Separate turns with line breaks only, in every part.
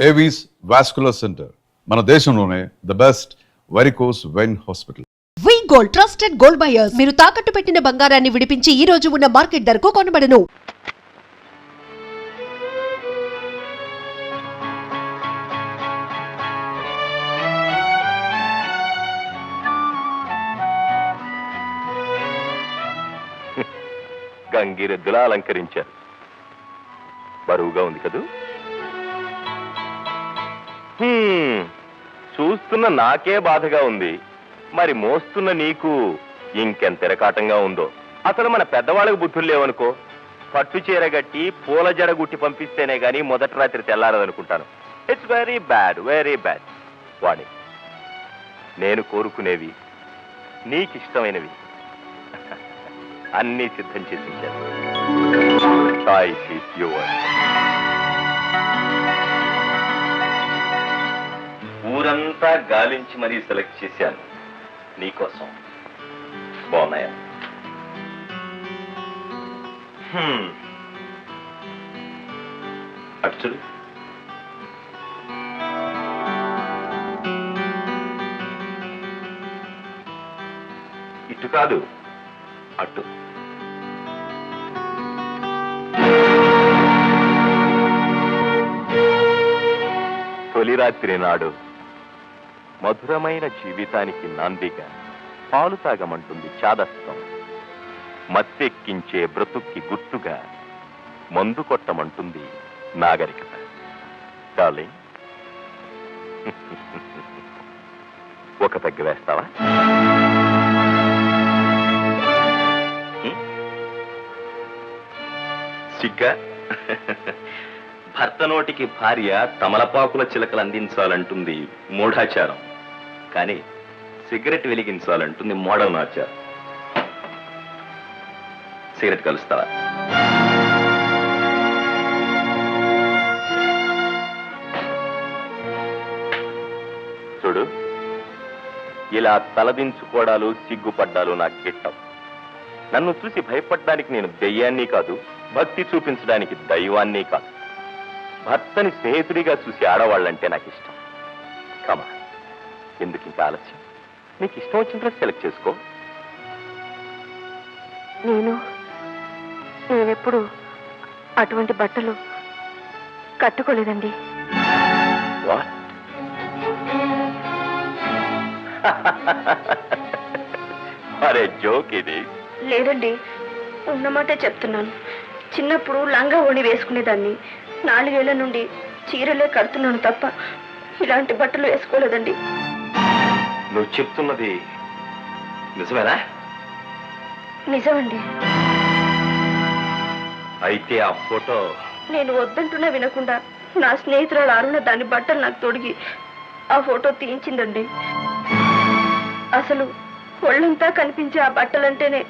Avis vascular centre మన దేశంలోనే the best varicose vein hospital.
We gold trusted gold buyers. మీరు తాకట్టు పెట్టిన బంగారాన్ని విడిపించి ఈ రోజు ఉన్న మార్కెట్ ధరకు కొనబడను.
గంగిరెద్దులా అలంకరించారు. బరువుగా ఉంది కదూ. చూస్తున్న నాకే బాధగా ఉంది, మరి మోస్తున్న నీకు ఇంకెంత ఎరకాటంగా ఉందో. అసలు మన పెద్దవాళ్ళకు బుద్ధులు లేవనుకో, పట్టు చీర గట్టి పూల జడ గుట్టి పంపిస్తేనే గాని మొదటి రాత్రి తెల్లారదనుకుంటాను. It's very bad, very bad. Vani, నేను కోరుకునేవి నీకిష్టమైనవి అన్నీ సిద్ధం చేసి ఉంచాను. Choice is yours. ఊరంతా గాలించి మరీ సెలెక్ట్ చేశాను నీకోసం. బాగున్నాయా? అచ్చుడు ఇటు కాదు, అటు. తొలి రాత్రి నాడు మధురమైన జీవితానికి నాందిగా పాలు తాగమంటుంది చాదస్తం. మత్తెక్కించే బ్రతుక్కి గుర్తుగా మందు కొట్టమంటుంది నాగరికత. డార్లింగ్, ఒక పెగ్గ వేస్తావా? సిగ్గా? భర్త నోటికి భార్య తమలపాకుల చిలకలు అందించాలంటుంది మూఢాచారం, కానీ సిగరెట్ వెలిగించాలంటుంది మోడర్న్ ఆచారం. సిగరెట్ కలుస్తావా? చూడు, ఇలా తలదించుకోవడాలు సిగ్గుపడ్డాలు నాకు గిట్టం. నన్ను చూసి భయపడ్డానికి నేను దెయ్యాన్ని కాదు, భక్తి చూపించడానికి దైవాన్ని కాదు. భర్తని స్నేహితుడిగా చూసి ఆడవాళ్ళంటే నాకు ఇష్టం. కమా, ఎందుకు ఇంకా ఆలస్యం? నీకు ఇష్టం వచ్చిన డ్రెస్ సెలెక్ట్ చేసుకో.
నేనెప్పుడు అటువంటి బట్టలు కట్టుకోలేదండి.
అరే జోక్ ఇది.
లేదండి, ఉన్నమాటే చెప్తున్నాను. చిన్నప్పుడు లంగా ఓణి వేసుకునేదాన్ని. 4 ఏళ్ల నుండి చీరలే కడుతున్నాను తప్ప ఇలాంటి బట్టలు వేసుకోలేదండి.
నువ్వు చెప్తున్నది నిజమేనా?
నిజమండి.
అయితే ఆ ఫోటో
నేను వద్దంటున్నా వినకుండా నా స్నేహితురాలు అరుణ దాని బట్టలు నాకు తొడిగి ఆ ఫోటో తీయించిందండి. అసలు ఒళ్ళంతా కనిపించే ఆ బట్టలంటేనే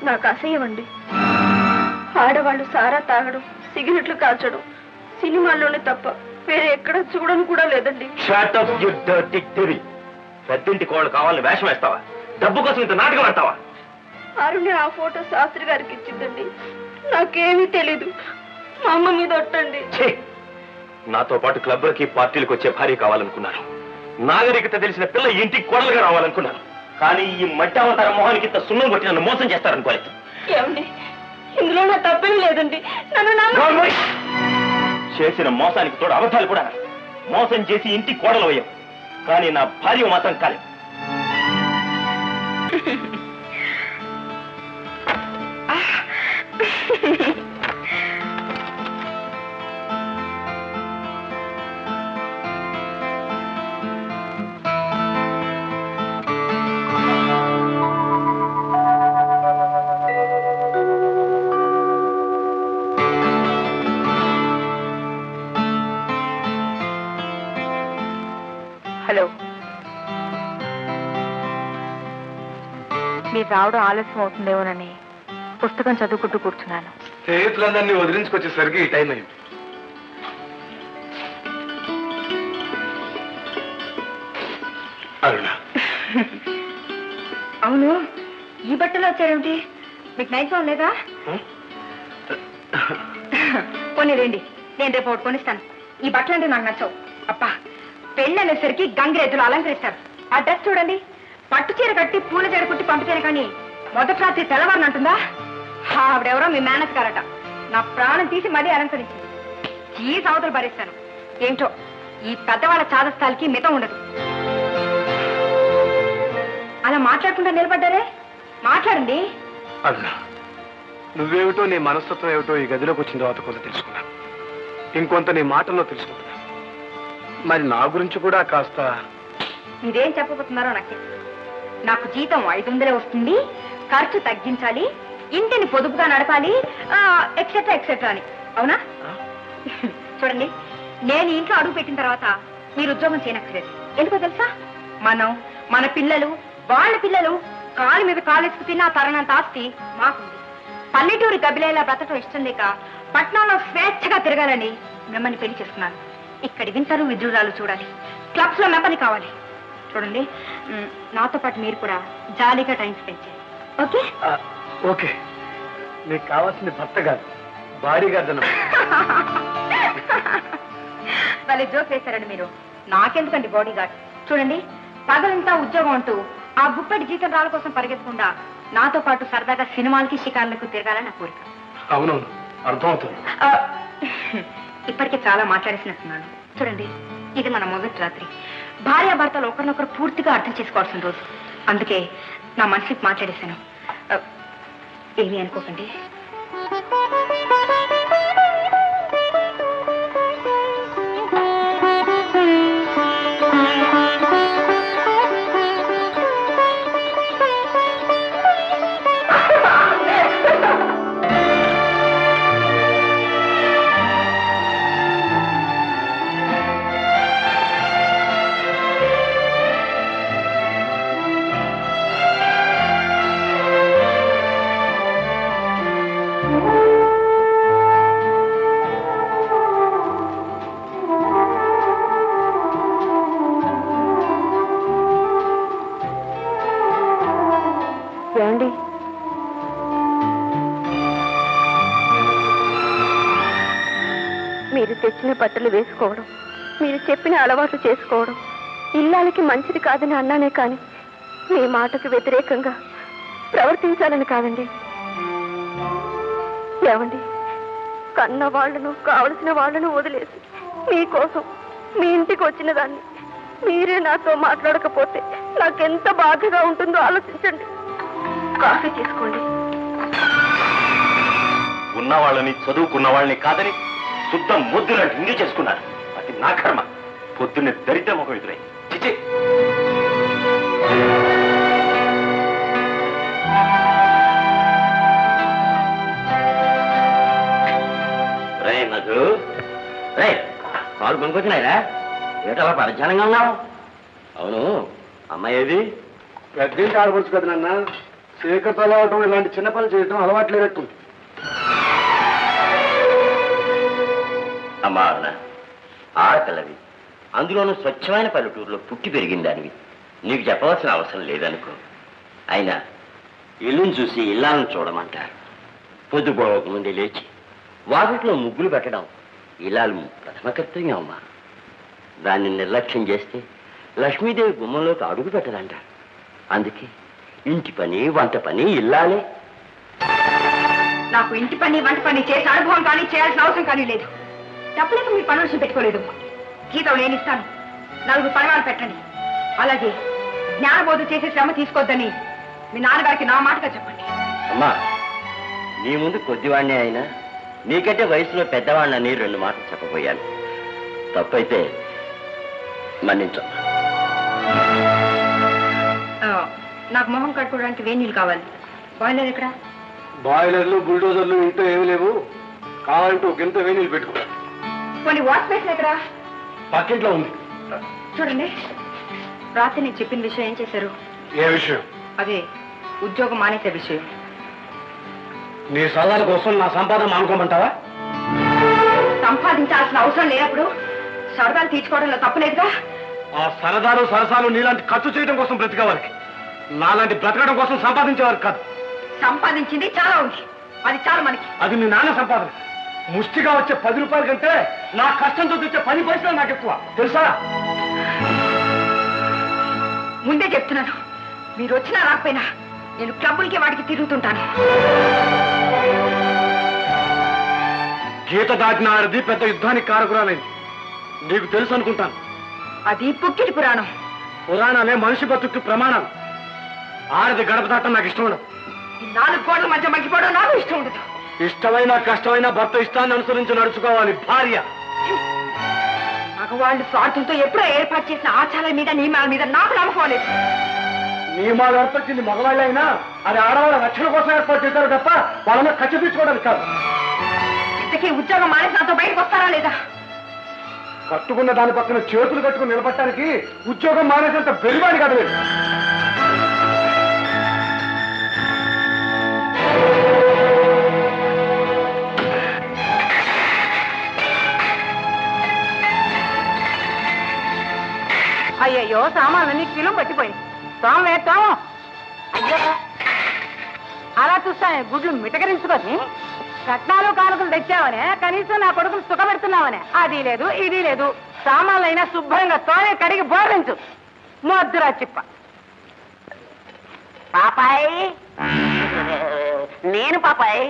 నాకు అసహ్యం అండి. ఆడవాళ్ళు సారా తాగడం, సిగరెట్లు కాల్చడం సినిమాల్లోనే తప్ప వేరే ఎక్కడ చూడను కూడా లేదండి.
పెద్దింటి కోళ్ళు కావాలని వేషం వేస్తావా? డబ్బు కోసం ఇంత నాటకం ఆడతావా?
అరుణ్ ఆ ఫోటో శాస్త్రి గారికి ఇచ్చిందండి. నాకేమీ తెలీదు. మా అమ్మ మీద ఒట్టండి.
నాతో పాటు క్లబ్లకి పార్టీలకు వచ్చే భార్య కావాలనుకున్నాను. నాగరికత తెలిసిన పిల్ల ఇంటికి కోడలుగా రావాలనుకున్నాను. కానీ ఈ మట్టి అవతార మొహానికి ఇంత సున్నం కొట్టి నన్ను మోసం చేస్తారనుకోలేదు.
ఏమండి, ఇందులో నా తప్పేం లేదండి. నన్ను
చేసిన మోసానికి తోడు అబద్ధాలు కూడా. మోసం చేసి ఇంటికి కోడలు అయ్యాం, కానీ నా భార్య మాత్రం కాలేదు.
హలో, మీరు రావడం ఆలస్యం అవుతుందేమోనని పుస్తకం చదువుకుంటూ కూర్చున్నాను.
స్నేహితులందరినీ వదిలించుకొచ్చేసరికి ఈ టైం అయింది. అరుణ,
అవును, ఈ బట్టలు వచ్చారేమిటి? మీకు నైట్ గౌన్ లేదా? పోనీ రండి, నేను రేపు ఒకటి కొనిస్తాను.
ఈ బట్టలు అంటే నాకు నచ్చవు. అబ్బా, పెళ్ళి అనేసరికి గంగిరెద్దులు అలంకరిస్తారు. ఆ డ్రెస్ చూడండి, పట్టు చీర కట్టి పూల చీర కుట్టి పంపితేనే కానీ మొదటి రాత్రి తెల్లవారిని అంటుందా? ఆవిడెవరో మీ మేనత్ గారట. నా ప్రాణం తీసి మరీ అలంకరించింది. ఈ సవతలు భరిస్తాను. ఏంటో ఈ పెద్దవాళ్ళ చాదస్తాలకి మితం ఉండదు. అలా మాట్లాడకుండా నిలబడ్డారే, మాట్లాడండి.
అన్నా, నువ్వేమిటో నీ మనస్తత్వం ఏమిటో ఈ గదిలోకి వచ్చిన తర్వాత కొంత తెలుసుకున్నాను. ఇంకొంత నీ మాటల్లో తెలుసుకుంటున్నా. మరి నా గురించి కూడా కాస్త
మీరేం చెప్పబోతున్నారో నాకు తెలుసు. నాకు జీతం 500 వస్తుంది, ఖర్చు తగ్గించాలి, ఇంటిని పొదుపుగా నడపాలి, ఎక్సెట్రా ఎక్సెట్రా అని. అవునా? చూడండి, నేను ఇంట్లో అడుగు పెట్టిన తర్వాత మీరు ఉద్యోగం చేయనక్కర్లేదు. ఎందుకో తెలుసా? మన పిల్లలు, వాళ్ళ పిల్లలు కాలు మీద కాలేసుకు తిన్న తరణంత ఆస్తి మాకుంది. పల్లెటూరి గబిలేలా బ్రతకడం ఇష్టం లేక పట్నంలో స్వేచ్ఛగా తిరగాలని మిమ్మల్ని పెళ్లి చేస్తున్నాను. ఇక్కడి వింతలు విద్యురాలు చూడాలి, క్లబ్స్ లో మెప్పని కావాలి. చూడండి, నాతో పాటు మీరు కూడా జాలీగా టైం స్పెండ్ చేయాలి. ఓకే?
ఓకే. నీకు కావాల్సింది భర్త కాదు, బాడీ గార్డ్ అన్న.
వాళ్ళే జోక్ వేశారండి మీరు. నాకెందుకండి బాడీ గార్డ్? చూడండి, పగలంతా ఉద్యోగం అంటూ ఆ గుప్పెడి జీతం రాళ్ళ కోసం పరిగెత్తకుండా నాతో పాటు సరదాగా సినిమాలకి షికార్లకు తిరగాలని నా కోరిక.
అవునవును, అర్థమవుతుంది.
ఇప్పటికే చాలా మాట్లాడేసినట్టున్నాను. చూడండి, ఇది మన మొదటి రాత్రి. భార్యాభర్తలు ఒకరినొకరు పూర్తిగా అర్థం చేసుకోవాల్సిన రోజు. అందుకే నా మనసుకి మాట్లాడేశాను. ఏమీ అనుకోకండి. ఏమండి, మీరు తెచ్చిన బట్టలు వేసుకోవడం, మీరు చెప్పిన అలవాట్లు చేసుకోవడం ఇల్లాలకి మంచిది కాదని అన్నానే కానీ మీ మాటకు వ్యతిరేకంగా ప్రవర్తించాలని కాదండి. ఏమండి, కన్న వాళ్లను, కావలసిన వాళ్లను వదిలేసి మీకోసం మీ ఇంటికి వచ్చిన దాన్ని మీరే నాతో మాట్లాడకపోతే నాకెంత బాధగా ఉంటుందో ఆలోచించండి. కాఫీ తీసుకోండి.
ఉన్న వాళ్ళని, చదువుకున్న వాళ్ళని కాదని శుద్ధ ముద్దులంటే ఇండి చేసుకున్నారు. అది నా కర్మ. పొద్దున్నే దరిద్ర ముఖం ఎదురై చిచి. రే మధు, రే పాలు కొనుక్కొచ్చినాయిరా? ఏటలా పరిచయంగా ఉన్నావు? అవును, అమ్మాయి ఏది?
పెద్దింటి ఆడవచ్చు కదా నాన్న. చీకటి అలవాటం, ఇలాంటి చిన్న పనులు చేయటం అలవాట్లేనట్టుంది.
అమ్మా అన్న, ఆడపిల్లవి, అందులోనూ స్వచ్ఛమైన పల్లెటూరులో పుట్టి పెరిగిన దానివి, నీకు చెప్పవలసిన అవసరం లేదనుకో. అయినా ఇల్లుని చూసి ఇల్లాలను చూడమంటారు. పొద్దుపోవక ముందే లేచి వాకిట్లో ముగ్గులు పెట్టడం ఇల్లాలు ప్రథమ కర్తవ్యం అమ్మా. దాన్ని నిర్లక్ష్యం చేస్తే లక్ష్మీదేవి గుమ్మంలోకి అడుగు పెట్టదంటారు. అందుకే ఇంటి పని, వంట పని ఇల్లాలే.
నాకు ఇంటి పని, వంట పని చేసే అనుభవం కానీ చేయాల్సిన అవసరం కానీ లేదు. డబ్బులకు మీరు పని విషయం పెట్టుకోలేదు. జీతం నేను ఇస్తాను, 4 పనివాళ్ళు పెట్టండి. అలాగే జ్ఞానబోధ చేసే శ్రమ తీసుకోవద్దని మీ నాన్నగారికి నా మాటగా చెప్పండి.
అమ్మా, నీ ముందు కొద్దివాడినే అయినా నీకంటే వయసులో పెద్దవాడిని 2 మాటలు చెప్పబోయాను. తప్పైతే మన్నించమ్మా.
నాకు మొహం కట్టుకోవడానికి వేడి నీళ్ళు కావాలి. బాయిలర్ ఎక్కడ?
బాయిలర్లు, బుల్డోజర్లు ఇంట్లో ఏమి లేవు. కావాలంటే ఒక గింత వేణీలు పెట్టుకో.
కొన్ని వాష్ బేసిన్ ఎక్కడ?
పక్కింట్లో ఉంది.
చూడండి, రాత్రి నేను చెప్పిన విషయం ఏం చేశారు?
ఏ విషయం?
అదే ఉద్యోగం మానేసే విషయం.
నీ సలహాల కోసం నా సంపాదన మానుకోమంటావా?
సంపాదించాల్సిన అవసరం లేనప్పుడు సరదాలు తీర్చుకోవడంలో తప్పులేదుగా.
ఆ సరదాలు, సరసాలు నీలాంటి ఖర్చు చేయడం కోసం బ్రతికేవారికి, నాలాంటి బ్రతకడం కోసం సంపాదించేవారు కాదు.
సంపాదించింది చాలా ఉంది, అది చాలు మనకి.
అది నీ నాన్న సంపాదన. ముష్టిగా వచ్చే 10 రూపాయల కంటే నా కష్టంతో తెచ్చే 10 పైసలు నాకు ఎక్కువ తెలుసా?
ముందే చెప్తున్నాను, మీరు వచ్చినా రాకపోయినా నేను క్లబ్బులకి వాడికి తిరుగుతుంటాను.
గీత దాటిన ఆడది పెద్ద యుద్ధానికి కారకురాలైంది, నీకు తెలుసు అనుకుంటాను.
అది పుక్కిటి పురాణం.
పురాణాలే మనిషి బతుకు ప్రమాణాలు. ఆడది గడప దాటం నాకు ఇష్టం ఉండదు.
ఈ 4 గోడల మధ్య మగ్గిపోవడం నాకు ఇష్టం ఉండదు.
ఇష్టమైన కష్టమైన భర్త ఇష్టాన్ని అనుసరించి నడుచుకోవాలి భార్య.
మగవాళ్ళు స్వార్థంతో ఎప్పుడో ఏర్పాటు చేసిన ఆచారాల మీద నియమాల మీద నాకు నమ్మకం లేదు.
నియమాలు ఏర్పరిచింది మగవాళ్ళైనా అది ఆడవాళ్ళ రక్షణ కోసం ఏర్పాటు చేశారు తప్ప వాళ్ళని ఖర్చు తీసుకోవడానికి కాదు.
ఇంతకీ ఉద్యోగం మానేసి నాతో బయటకు వస్తారా లేదా?
కట్టుకున్న దాని పక్కన చేతులు కట్టుకుని నిలబట్టడానికి ఉద్యోగం మానేసేంత బెరివాడి కాదు.
అయ్యయ్యో, సామాన్లన్నీ కిలో పట్టిపోయింది. తోమేస్తాం. అయ్యో, అలా చూస్తానే గుడ్లు మిటకరించుకొని కట్నాలు కానుకలు తెచ్చావనే, కనీసం నా కొడుకులు సుఖపెడుతున్నావనే. అది లేదు ఇది లేదు. సామాన్లైనా శుభ్రంగా తోనే కడిగి బోధించు. మొద్దురా చిప్ప.
పాపాయ్, నేను పాపాయ్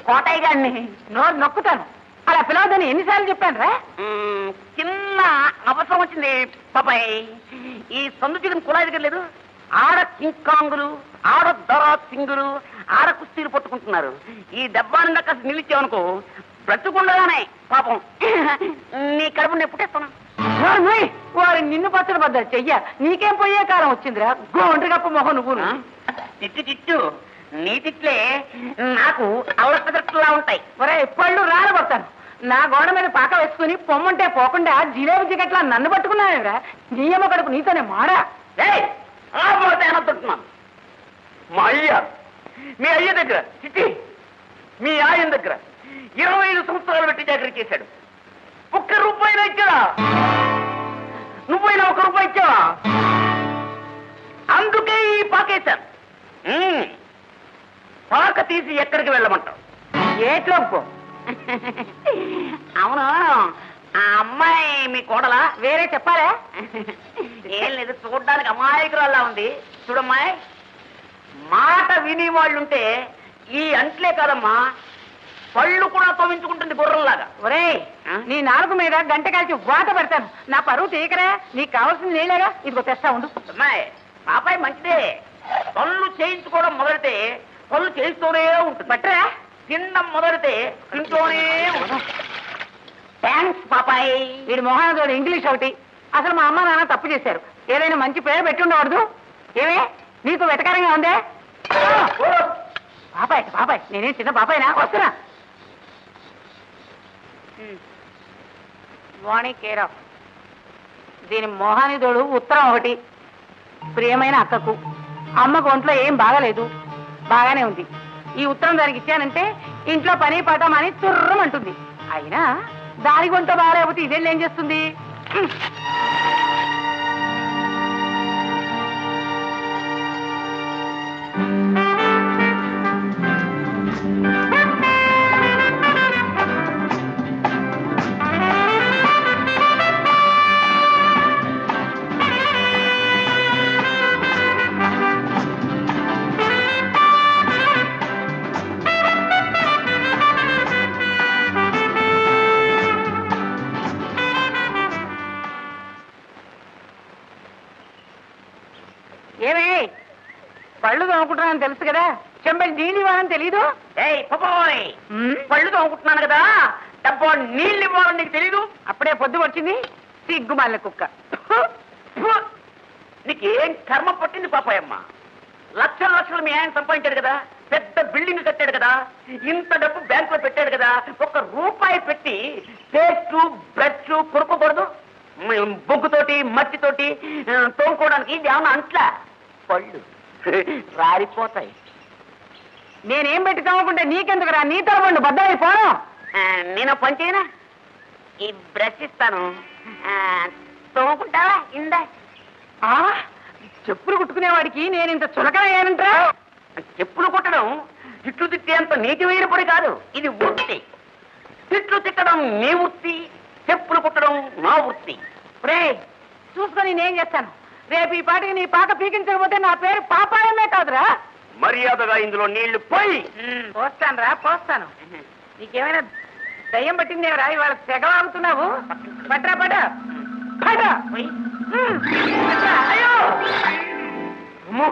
కోటయ్య గారిని.
నోరు నొక్కుతాను. అలా పిలవద్దని ఎన్నిసార్లు చెప్పాను రా?
చిన్న అవసరం వచ్చింది పాపాయ్. ఈ సందు చికెన్ కుళాయి దగ్గర లేదు, ఆడ కింకాంగులు, ఆడ దొరా సింగులు, ఆడ కుస్తీలు పట్టుకుంటున్నారు. ఈ దెబ్బానిందా కాస్త నిలిచావనుకో బ్రతుకుండగానే పాపం నీ కడుపు నేను పుట్టేస్తాను.
వారు నిన్ను పచ్చడి పడ్డారు చెయ్య. నీకేం పోయే కాలం వచ్చిందిరా గోండ్రి గప్ప మొహం నువ్వు.
తిట్టు తిట్టు, నీ తిట్లే నాకు అల్లపెదట్లా ఉంటాయి.
ఒరే పళ్ళు రాలబడతాను. నా గోడ మీద పాక వేసుకుని పొమ్మంటే పోకుండా జిలేబీ జిగట్లా నన్ను పట్టుకున్నావురా. నీయమ్మ కడుపు నీతోనే మారా.
అనొద్దుంటున్నాను. మా అయ్య, మీ అయ్య దగ్గర చిట్టి, మీ ఆయన దగ్గర 25 సంవత్సరాలు పెట్టి జాగ్రత్త చేశాడు. 1 రూపాయి ఇచ్చావా? నువ్వైనా 1 రూపాయి ఇచ్చావా? అందుకే ఈ పాకేశాను. పాక తీసి ఎక్కడికి వెళ్ళమంటావు?
ఏట్లో పో.
అవును, ఆ అమ్మాయి మీ కోడలా?
వేరే చెప్పాలా?
ఏం లేదు, చూడ్డానికి అమాయకురాల్లా ఉంది. చూడమ్మాయి, మాట విని వాళ్ళుంటే ఈ అంట్లే కాదమ్మా, పళ్ళు కూడా తోమించుకుంటుంది గుర్రంలాగా.
ఒరే, నీ నాలుగు మీద గంట కాల్చి వాత పెడతాను. నా పరువు తీయకరా. నీకు కావాల్సింది నీలేగా. ఇదిగో తెస్తా ఉండు.
అమ్మాయి, పాపాయి మంచిదే. పళ్ళు చేయించుకోవడం మొదలైతే పళ్ళు చేయిస్తూనే ఉంటుంది.
బట్టరా,
తినడం మొదలైతే తింటూనే ఉంటుంది. థ్యాంక్స్ పాపాయి.
వీడి మొహానదోడు ఇంగ్లీష్ ఒకటి. అసలు మా అమ్మ నాన్న తప్పు చేశారు. ఏదైనా మంచి పేరు పెట్టి ఉండవద్దు. ఏమే నీకు వెటకారంగా ఉందే? బాబాయ్ బాబాయ్, నేనేం చిన్న బాబాయ్నా? వస్తున్నా. వాణి కేర్ ఆఫ్. దీని మొహానిదోడు ఉత్తరం ఒకటి. ప్రియమైన అక్కకు, అమ్మకు ఒంట్లో ఏం బాగాలేదు, బాగానే ఉంది. ఈ ఉత్తరం దానికి ఇచ్చానంటే ఇంట్లో పని పాట అని తుర్రమంటుంది. అయినా దానికి ఒంట్లో బాగాలేకపోతే ఇదేళ్ళు ఏం చేస్తుంది? ఏమే పళ్ళు తోముకుంటున్నానని తెలుసు కదా, చెంబడి నీళ్ళు ఇవ్వాలని తెలీదు?
ఏయ్ పాపాయ్, పళ్ళు తోముకుంటున్నాను కదా, డబ్బా నీళ్ళు ఇవ్వాలని నీకు తెలీదు?
అప్పుడే పొద్దు వచ్చింది సిగ్గుమాల కుక్క.
నీకేం కర్మ పట్టింది పాపాయమ్మ? లక్షల లక్షలు మీ ఆయన సంపాదించాడు కదా, పెద్ద బిల్డింగ్ కట్టాడు కదా, ఇంత డబ్బు బ్యాంకులో పెట్టాడు కదా, 1 రూపాయి పెట్టి పేస్టు బ్రష్ కొనుక్కోకూడదు? బొగ్గుతోటి మట్టితోటి తోముకోవడానికి ఇది ఏమన్నా అంట్లా? పళ్ళు రారిపోతాయి.
నేనేం పెట్టి తోముకుంటే నీకెందుకురా? నీ తరబండు బద్దలైపోను.
నేను పని చేయనా? ఈ బ్రష్ ఇస్తాను, తోముకుంటావా? ఇందా.
చెప్పులు కుట్టుకునేవాడికి నేను ఇంత చులకనయ్యానంటా?
చెప్పులు కుట్టడం ఇట్లు తిట్టేంత నీటి వేయని పడి కాదు, ఇది ఒట్టి. తిట్లు తిట్టడం నీ వృత్తి, చెప్పులు కుట్టడం నా వృత్తి.
రే చూసుకొని నేనేం చేస్తాను. రేపు ఈ పాటికి నీ పాక పీకించకపోతే నా పేరు పాపాయమే కాదురా.
మర్యాదగా ఇందులో నీళ్లు పోయి.
పోస్తాను రా, పోస్తాను. నీకేమైనా దయ్యం పట్టిందేమరా? ఇవాళ తెగవాగుతున్నావు. పట్రా పట పట.
అయ్యో అమ్మో,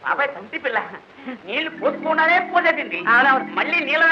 బాబాయ్ తంటి పిల్ల నీళ్లు పోసుకున్నానే పోసేసింది.
అవునవును.
మళ్ళీ నీళ్ళ